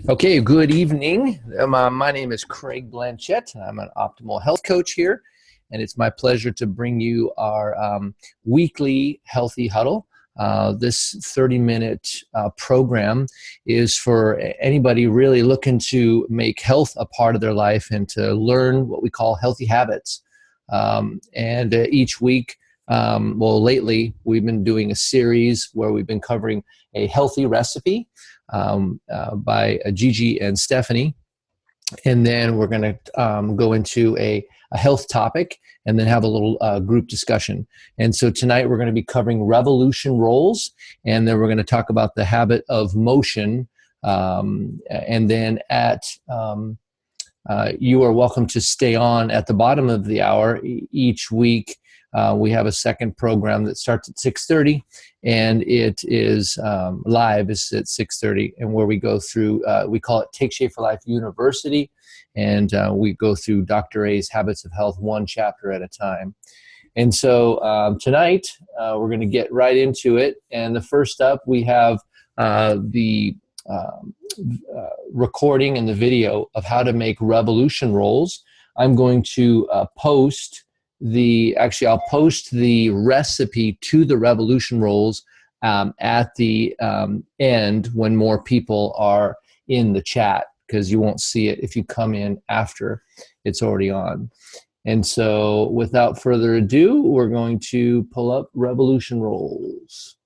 Okay, good evening. My name is Craig Blanchett. I'm an optimal health coach here, and it's my pleasure to bring you our weekly Healthy Huddle. This 30-minute program is for anybody really looking to make health a part of their life and to learn what we call healthy habits. And each week, lately, we've been doing a series where we've been covering a healthy recipe by Gigi and Stephanie. And then we're going to go into a health topic and then have a little group discussion. And so tonight we're going to be covering revolution rolls, and then we're going to talk about the habit of motion. And then you are welcome to stay on at the bottom of the hour each week. We have a second program that starts at 6:30, and it is live. It's at 6:30, and where we go through, we call it Take Shape for Life University, and we go through Dr. A's Habits of Health one chapter at a time. And so tonight, we're going to get right into it. And the first up, we have the recording and the video of how to make revolution rolls. I'm going to I'll post the recipe to the revolution rolls at the end when more people are in the chat, because you won't see it if you come in after it's already on. And so without further ado, we're going to pull up revolution rolls.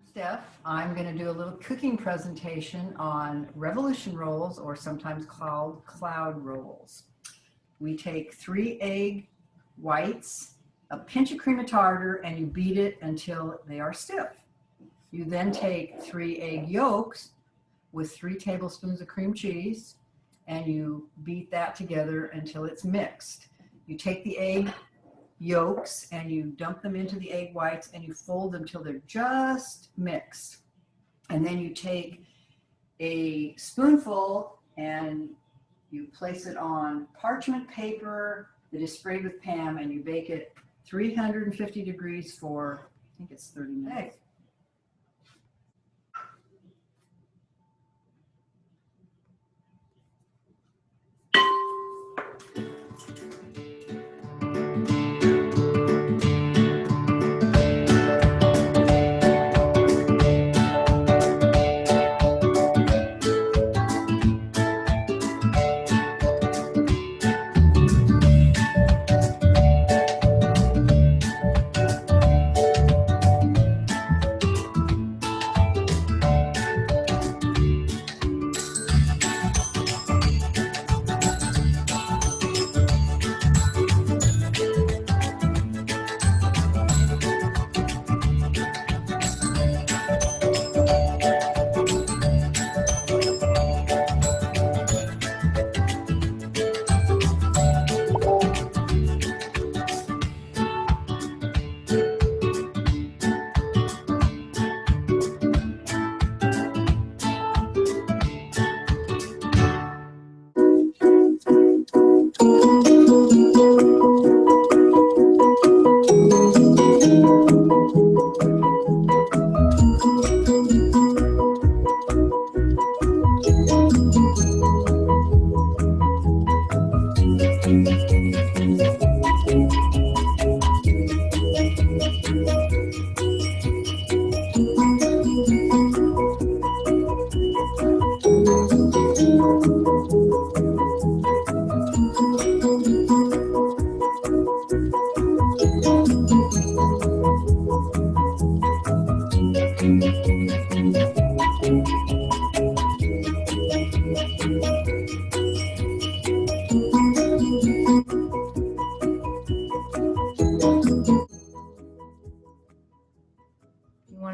Steph, I'm going to do a little cooking presentation on revolution rolls, or sometimes called cloud rolls. We take 3 egg whites, a pinch of cream of tartar, and you beat it until they are stiff. You then take 3 egg yolks with 3 tablespoons of cream cheese, and you beat that together until it's mixed. You take the egg yolks and you dump them into the egg whites and you fold them till they're just mixed. And then you take a spoonful and you place it on parchment paper that is sprayed with PAM, and you bake it 350 degrees for, I think it's 30 minutes.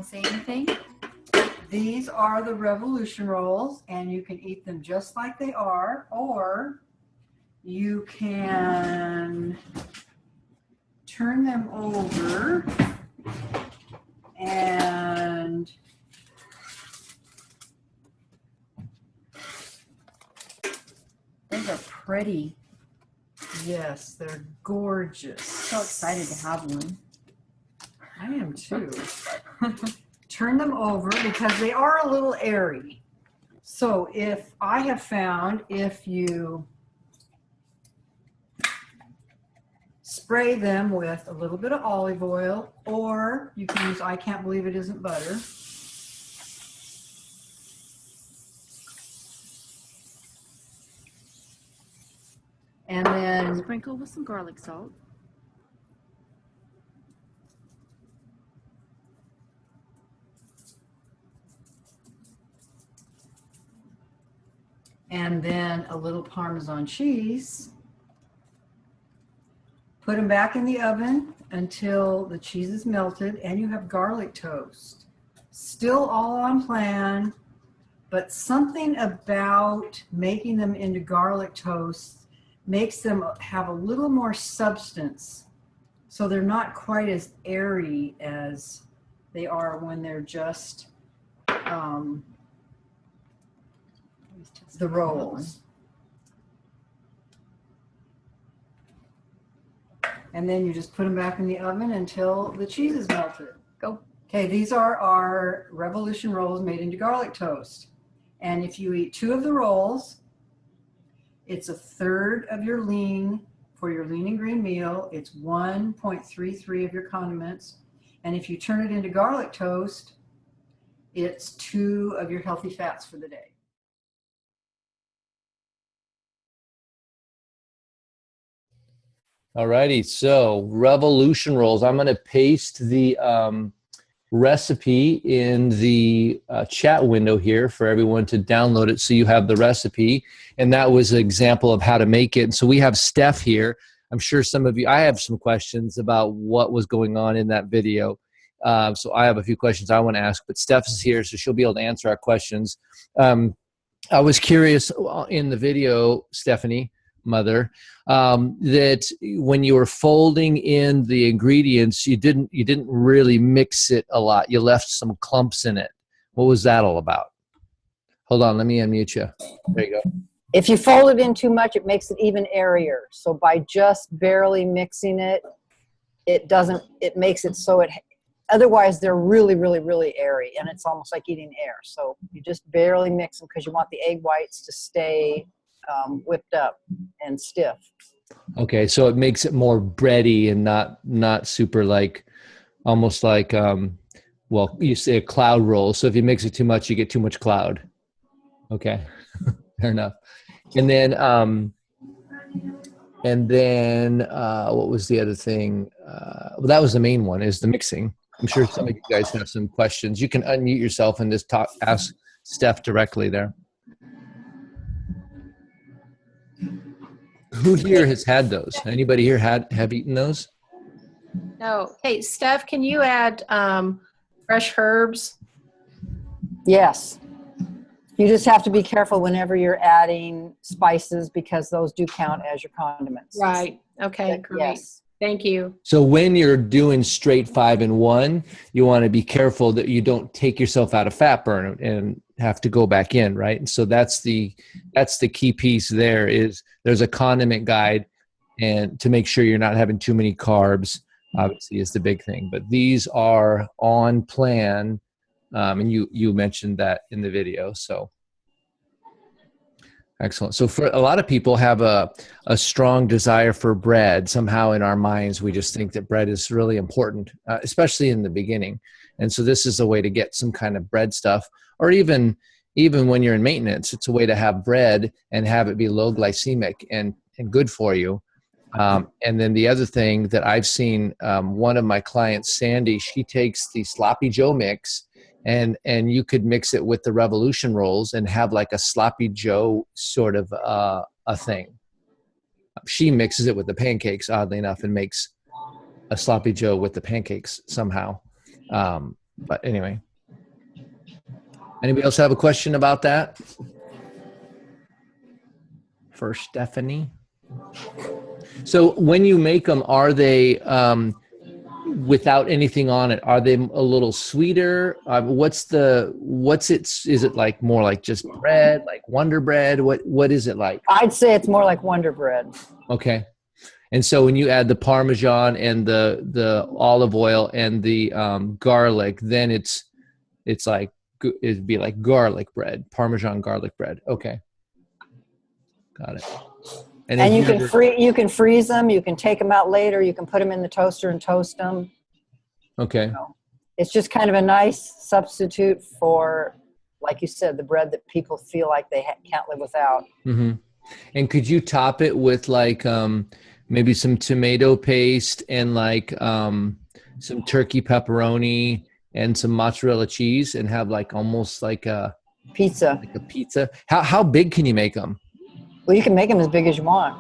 Say anything? These are the revolution rolls, and you can eat them just like they are, or you can turn them over and Those are pretty. Yes, they're gorgeous. So excited to have one. I am too. Turn them over because they are a little airy. So if I have found if you spray them with a little bit of olive oil, or you can use I can't believe it isn't butter. And then Sprinkle with some garlic salt. and then a little Parmesan cheese. Put them back in the oven until the cheese is melted and you have garlic toast. Still all on plan, but something about making them into garlic toast makes them have a little more substance. So they're not quite as airy as they are when they're just the rolls. And then you just put them back in the oven until the cheese is melted. Go. Okay, these are our Revolution rolls made into garlic toast. And if you eat 2 of the rolls, it's 1/3 of your lean for your lean and green meal. It's 1.33 of your condiments. And if you turn it into garlic toast, it's 2 of your healthy fats for the day. All righty, so Revolution rolls. I'm going to paste the recipe in the chat window here for everyone to download it so you have the recipe. And that was an example of how to make it. And so we have Steph here. I'm sure some of you, I have some questions about what was going on in that video. So I have a few questions I want to ask, but Steph is here, so she'll be able to answer our questions. I was curious in the video, Stephanie, mother, that when you were folding in the ingredients, you didn't really mix it a lot. You left some clumps in it. What was that all about? Hold on, let me unmute you. There you go. If you fold it in too much, it makes it even airier. So by just barely mixing it, it makes it so otherwise they're really, really, really airy, and it's almost like eating air. So you just barely mix them because you want the egg whites to stay whipped up and stiff. Okay, so it makes it more bready and not super like, almost like, well, you say a cloud roll. So if you mix it too much, you get too much cloud. Okay, fair enough. And then what was the other thing? Well, that was the main one, is the mixing. I'm sure some of you guys have some questions. You can unmute yourself and just ask Steph directly there. Who here has had those? Anybody here have eaten those? No. Hey, Steph, can you add fresh herbs? Yes. You just have to be careful whenever you're adding spices because those do count as your condiments. Right. Okay, great. Yes. Thank you. So when you're doing straight 5-in-1, you want to be careful that you don't take yourself out of fat burn and have to go back in, right? And so that's the key piece there. Is there's a condiment guide, and to make sure you're not having too many carbs, obviously, is the big thing. But these are on plan, and you mentioned that in the video. So excellent. So for a lot of people have a strong desire for bread. Somehow in our minds, we just think that bread is really important, especially in the beginning. And so this is a way to get some kind of bread stuff, or even when you're in maintenance, it's a way to have bread and have it be low glycemic and good for you. And then the other thing that I've seen, one of my clients, Sandy, she takes the Sloppy Joe mix, and you could mix it with the Revolution rolls and have like a Sloppy Joe sort of a thing. She mixes it with the pancakes, oddly enough, and makes a Sloppy Joe with the pancakes somehow. But anyway, anybody else have a question about that? For Stephanie. So when you make them, are they without anything on it? Are they a little sweeter? Is it like more like just bread, like Wonder Bread? What is it like? I'd say it's more like Wonder Bread. Okay. And so when you add the Parmesan and the olive oil and the garlic, then it'd be like garlic bread, Parmesan garlic bread. Okay, got it. And you can freeze them. You can take them out later. You can put them in the toaster and toast them. Okay. It's just kind of a nice substitute for, like you said, the bread that people feel like they can't live without. Mm-hmm. And could you top it with like maybe some tomato paste and like some turkey pepperoni and some mozzarella cheese and have like almost like a pizza? Like a pizza. How big can you make them? Well, you can make them as big as you want.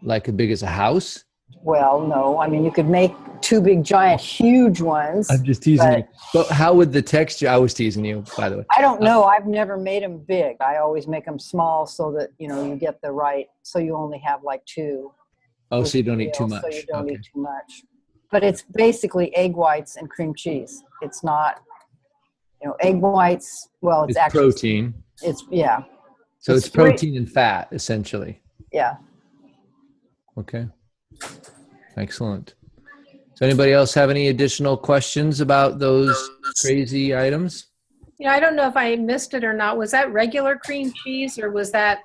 Like as big as a house? Well, no. I mean, you could make two big, giant, huge ones. I'm just teasing you. But how would the texture? I was teasing you, by the way. I don't know. I've never made them big. I always make them small so that, you get the right, so you only have like two. Oh, so you don't eat too much. So you don't eat too much. But it's basically egg whites and cream cheese. It's not, egg whites. Well, it's actually protein. Yeah. So it's protein and fat, essentially. Yeah. Okay. Excellent. So anybody else have any additional questions about those crazy items? I don't know if I missed it or not. Was that regular cream cheese or was that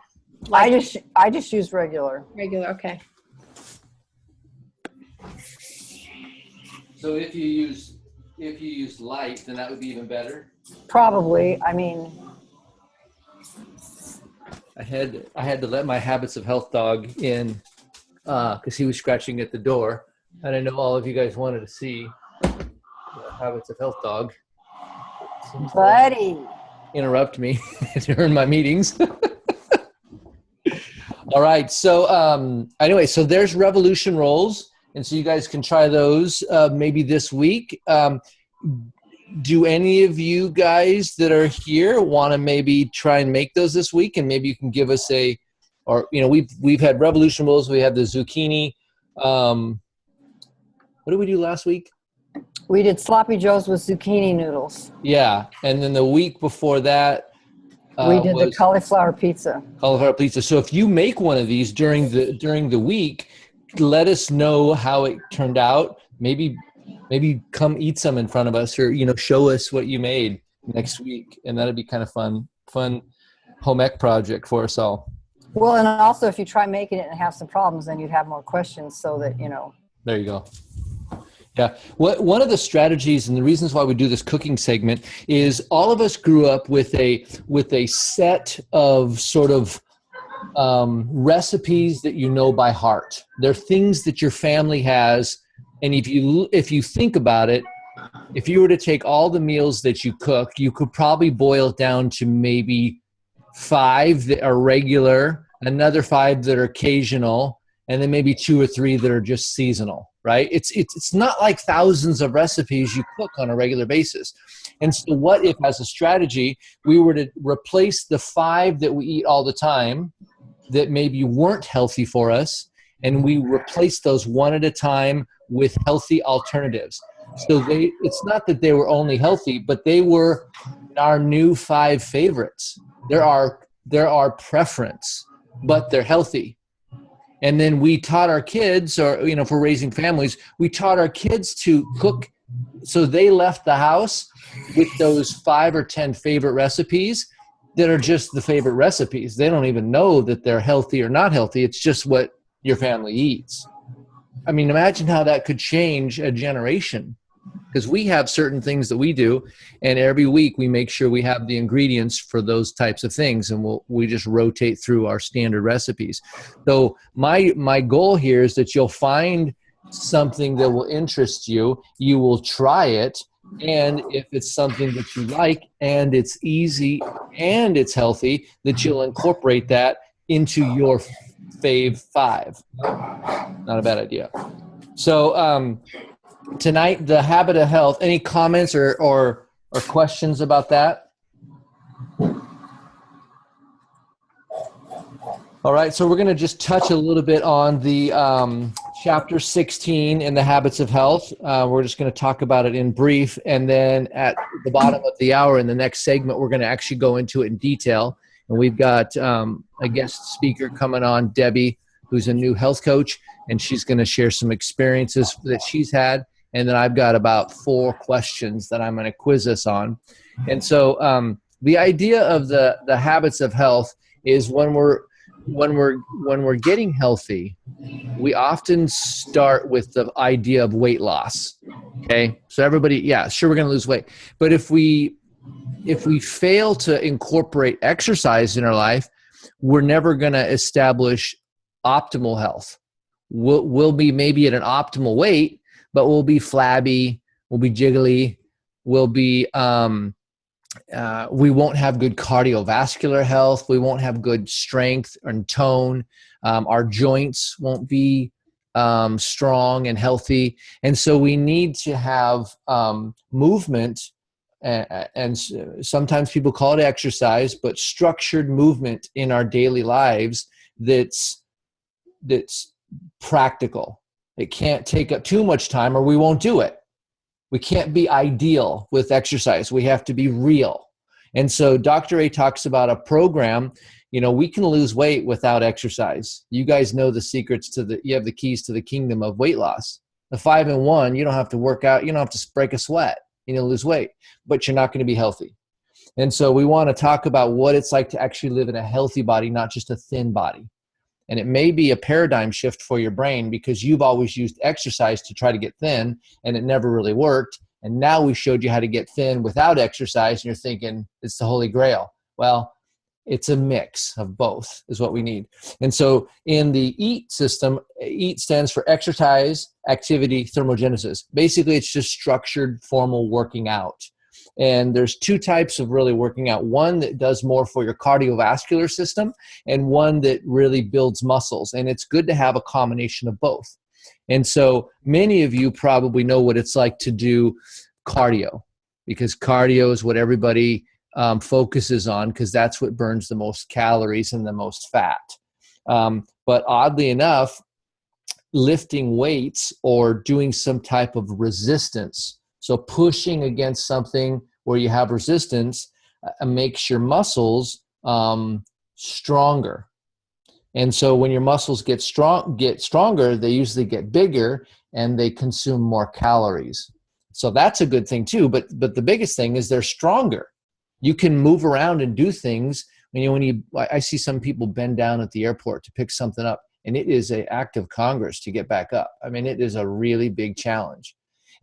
I just use regular. Regular, okay. So if you use light, then that would be even better. Probably. I mean, I had to let my Habits of Health dog in because he was scratching at the door, and I know all of you guys wanted to see the Habits of Health dog. Buddy, interrupt me during my meetings. All right. So anyway, so there's Revolution rolls, and so you guys can try those maybe this week. Do any of you guys that are here want to maybe try and make those this week? And maybe you can give us we've had Revolution rolls. We had the zucchini. What did we do last week? We did sloppy joes with zucchini noodles. Yeah. And then the week before that, we did the cauliflower pizza. Cauliflower pizza. So if you make one of these during the week, let us know how it turned out. Maybe come eat some in front of us, or show us what you made next week, and that'd be kind of fun home ec project for us all. Well, and also if you try making it and have some problems, then you'd have more questions, so that There you go. Yeah. One of the strategies and the reasons why we do this cooking segment is all of us grew up with a set of sort of recipes that by heart. They're things that your family has. And if you think about it, if you were to take all the meals that you cook, you could probably boil it down to maybe 5 that are regular, another 5 that are occasional, and then maybe 2 or 3 that are just seasonal, right? It's not like thousands of recipes you cook on a regular basis. And so what if, as a strategy, we were to replace the 5 that we eat all the time that maybe weren't healthy for us, and we replace those one at a time with healthy alternatives. So it's not that they were only healthy, but they were our new 5 favorites. They're our preference, but they're healthy. And then we taught our kids, or if we're raising families, we taught our kids to cook. So they left the house with those 5 or 10 favorite recipes that are just the favorite recipes. They don't even know that they're healthy or not healthy. It's just what your family eats. I mean, imagine how that could change a generation, because we have certain things that we do, and every week we make sure we have the ingredients for those types of things, and we just rotate through our standard recipes. So my goal here is that you'll find something that will interest you, you will try it, and if it's something that you like and it's easy and it's healthy, that you'll incorporate that into your fave 5. Not a bad idea. So tonight, the Habit of Health. Any comments or questions about that? All right, so we're going to just touch a little bit on the chapter 16 in the Habits of Health. We're just going to talk about it in brief, and then at the bottom of the hour in the next segment, we're going to actually go into it in detail. And we've got a guest speaker coming on, Debbie, who's a new health coach, and she's going to share some experiences that she's had. And then I've got about 4 questions that I'm going to quiz us on. And so the idea of the habits of health is when we're getting healthy, we often start with the idea of weight loss. Okay, so everybody, yeah, sure, we're going to lose weight, but if we fail to incorporate exercise in our life, we're never going to establish optimal health. We'll be maybe at an optimal weight, but we'll be flabby, we'll be jiggly, we'll be we won't have good cardiovascular health. We won't have good strength and tone. Our joints won't be strong and healthy. And so we need to have movement, and sometimes people call it exercise, but structured movement in our daily lives that's practical. It can't take up too much time or we won't do it. We can't be ideal with exercise. We have to be real. And so Dr. A talks about a program. We can lose weight without exercise. You guys know the secrets you have the keys to the kingdom of weight loss. The 5-in-1, you don't have to work out. You don't have to break a sweat. Lose weight, but you're not going to be healthy. And so we want to talk about what it's like to actually live in a healthy body, not just a thin body. And it may be a paradigm shift for your brain because you've always used exercise to try to get thin and it never really worked. And now we showed you how to get thin without exercise and you're thinking it's the Holy Grail. Well, it's a mix of both is what we need. And so in the EAT system, EAT stands for exercise, activity, thermogenesis. Basically, it's just structured, formal working out. And there's 2 types of really working out. One that does more for your cardiovascular system and one that really builds muscles. And it's good to have a combination of both. And so many of you probably know what it's like to do cardio, because cardio is what everybody focuses on because that's what burns the most calories and the most fat. But oddly enough, lifting weights or doing some type of resistance, so pushing against something where you have resistance, makes your muscles stronger. And so when your muscles get stronger, they usually get bigger and they consume more calories. So that's a good thing too. But the biggest thing is they're stronger. You can move around and do things. I see some people bend down at the airport to pick something up, and it is an act of Congress to get back up. It is a really big challenge.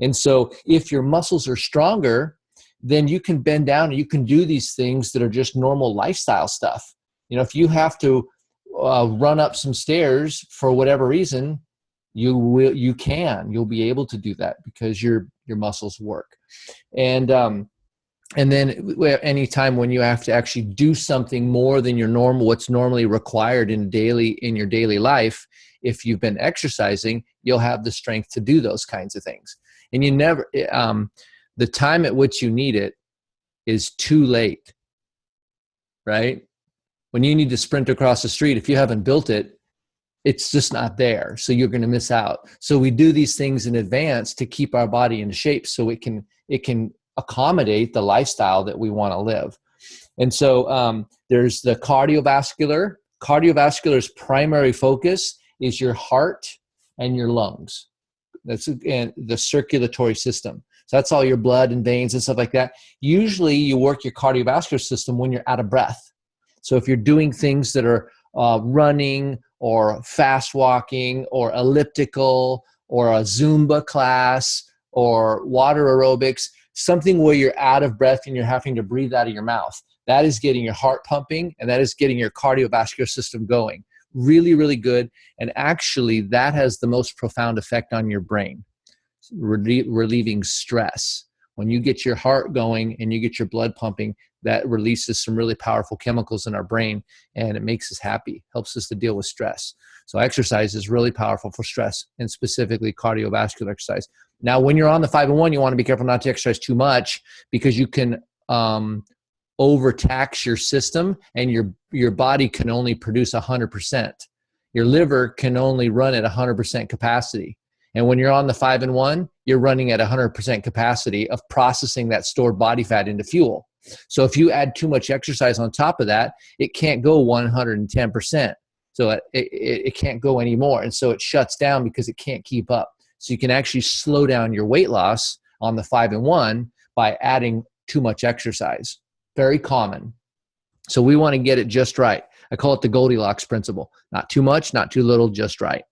And so if your muscles are stronger, then you can bend down and you can do these things that are just normal lifestyle stuff. If you have to run up some stairs for whatever reason, you'll be able to do that because your muscles work. And then anytime when you have to actually do something more than what's normally required in your daily life, if you've been exercising, you'll have the strength to do those kinds of things. And the time at which you need it is too late, right? When you need to sprint across the street, if you haven't built it, it's just not there. So you're going to miss out. So we do these things in advance to keep our body in shape so it can accommodate the lifestyle that we want to live. And so there's the cardiovascular. Cardiovascular's primary focus is your heart and your lungs. That's the circulatory system. So that's all your blood and veins and stuff like that. Usually you work your cardiovascular system when you're out of breath. So if you're doing things that are running or fast walking or elliptical or a Zumba class or water aerobics, something where you're out of breath and you're having to breathe out of your mouth, that is getting your heart pumping and that is getting your cardiovascular system going. Really, really good. And actually, that has the most profound effect on your brain, relieving stress. When you get your heart going and you get your blood pumping, that releases some really powerful chemicals in our brain and it makes us happy, helps us to deal with stress. So exercise is really powerful for stress and specifically cardiovascular exercise. Now, when you're on the 5-in-1, you want to be careful not to exercise too much because you can overtax your system and your body can only produce 100%. Your liver can only run at 100% capacity. And when you're on the 5-in-1, you're running at 100% capacity of processing that stored body fat into fuel. So if you add too much exercise on top of that, it can't go 110%. So So it can't go anymore. And so it shuts down because it can't keep up. So you can actually slow down your weight loss on the 5 and 1 by adding too much exercise. Very common. So we want to get it just right. I call it the Goldilocks principle. Not too much, not too little, just right.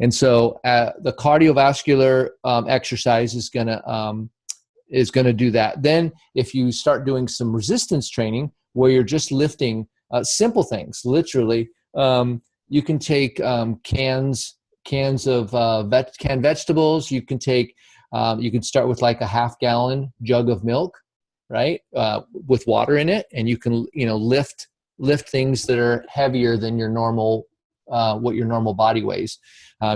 And so the cardiovascular exercise is going to do that. Then if you start doing some resistance training where you're just lifting simple things, literally, you can take cans of canned vegetables. You can take, you can start with like a half-gallon jug of milk, right, with water in it, and you can, lift things that are heavier than your normal, what your normal body weighs.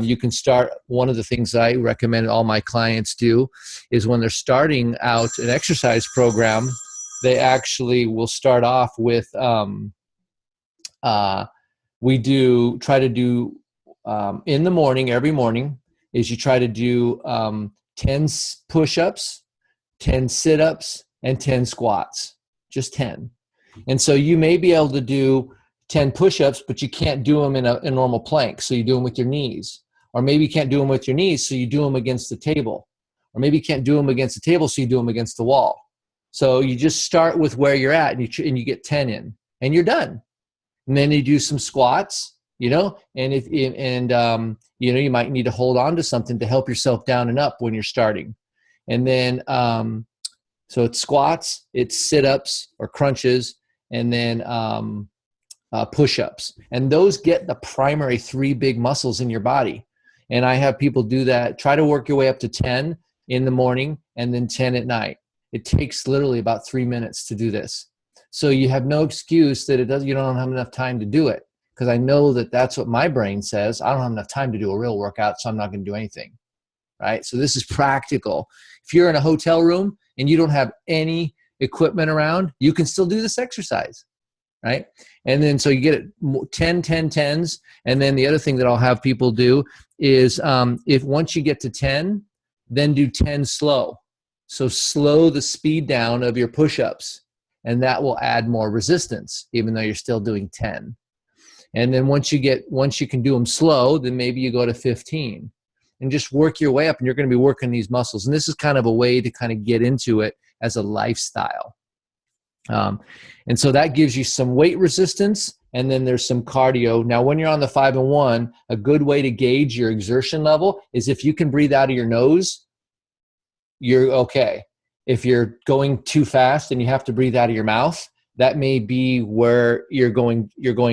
You can start. One of the things I recommend all my clients do is when they're starting out an exercise program, they actually will start off with. We try to do in the morning, every morning, is you try to do 10 push-ups, 10 sit-ups, and 10 squats, just 10. And so you may be able to do 10 push-ups, but you can't do them in a normal plank, so you do them with your knees. Or maybe you can't do them with your knees, so you do them against the table. Or maybe you can't do them against the table, so you do them against the wall. So you just start with where you're at, and you get 10 in, and you're done. And then you do some squats, and you might need to hold on to something to help yourself down and up when you're starting. And then, so it's squats, it's sit-ups or crunches, and then push-ups. And those get the primary 3 big muscles in your body. And I have people do that. Try to work your way up to 10 in the morning and then 10 at night. It takes literally about 3 minutes to do this. So you have no excuse that you don't have enough time to do it, because I know that that's what my brain says. I don't have enough time to do a real workout, so I'm not going to do anything, right? So this is practical. If you're in a hotel room and you don't have any equipment around, you can still do this exercise, right? And then so you get it 10, 10, 10s. And then the other thing that I'll have people do is if once you get to 10, then do 10 slow. So slow the speed down of your push-ups. And that will add more resistance, even though you're still doing 10. And then once you can do them slow, then maybe you go to 15 and just work your way up, and you're going to be working these muscles. And this is kind of a way to kind of get into it as a lifestyle. And so that gives you some weight resistance, and then there's some cardio. Now, when you're on the 5 and 1, a good way to gauge your exertion level is if you can breathe out of your nose, you're okay. If you're going too fast and you have to breathe out of your mouth, that may be where you're going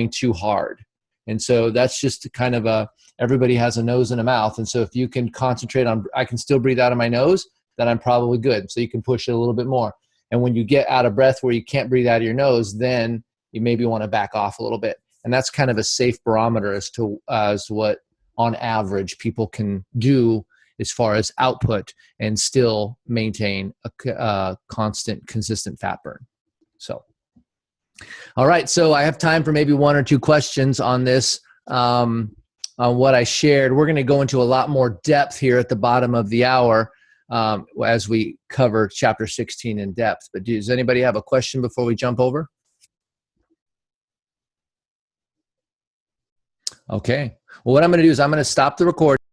too hard. And so that's just kind of everybody has a nose and a mouth. And so if you can concentrate on, I can still breathe out of my nose, then I'm probably good. So you can push it a little bit more. And when you get out of breath where you can't breathe out of your nose, then you maybe want to back off a little bit. And that's kind of a safe barometer as to what on average people can do as far as output and still maintain a constant, consistent fat burn. So, all right. So I have time for maybe 1 or 2 questions on this, on what I shared. We're going to go into a lot more depth here at the bottom of the hour as we cover chapter 16 in depth. But does anybody have a question before we jump over? Okay. Well, what I'm going to do is I'm going to stop the recording.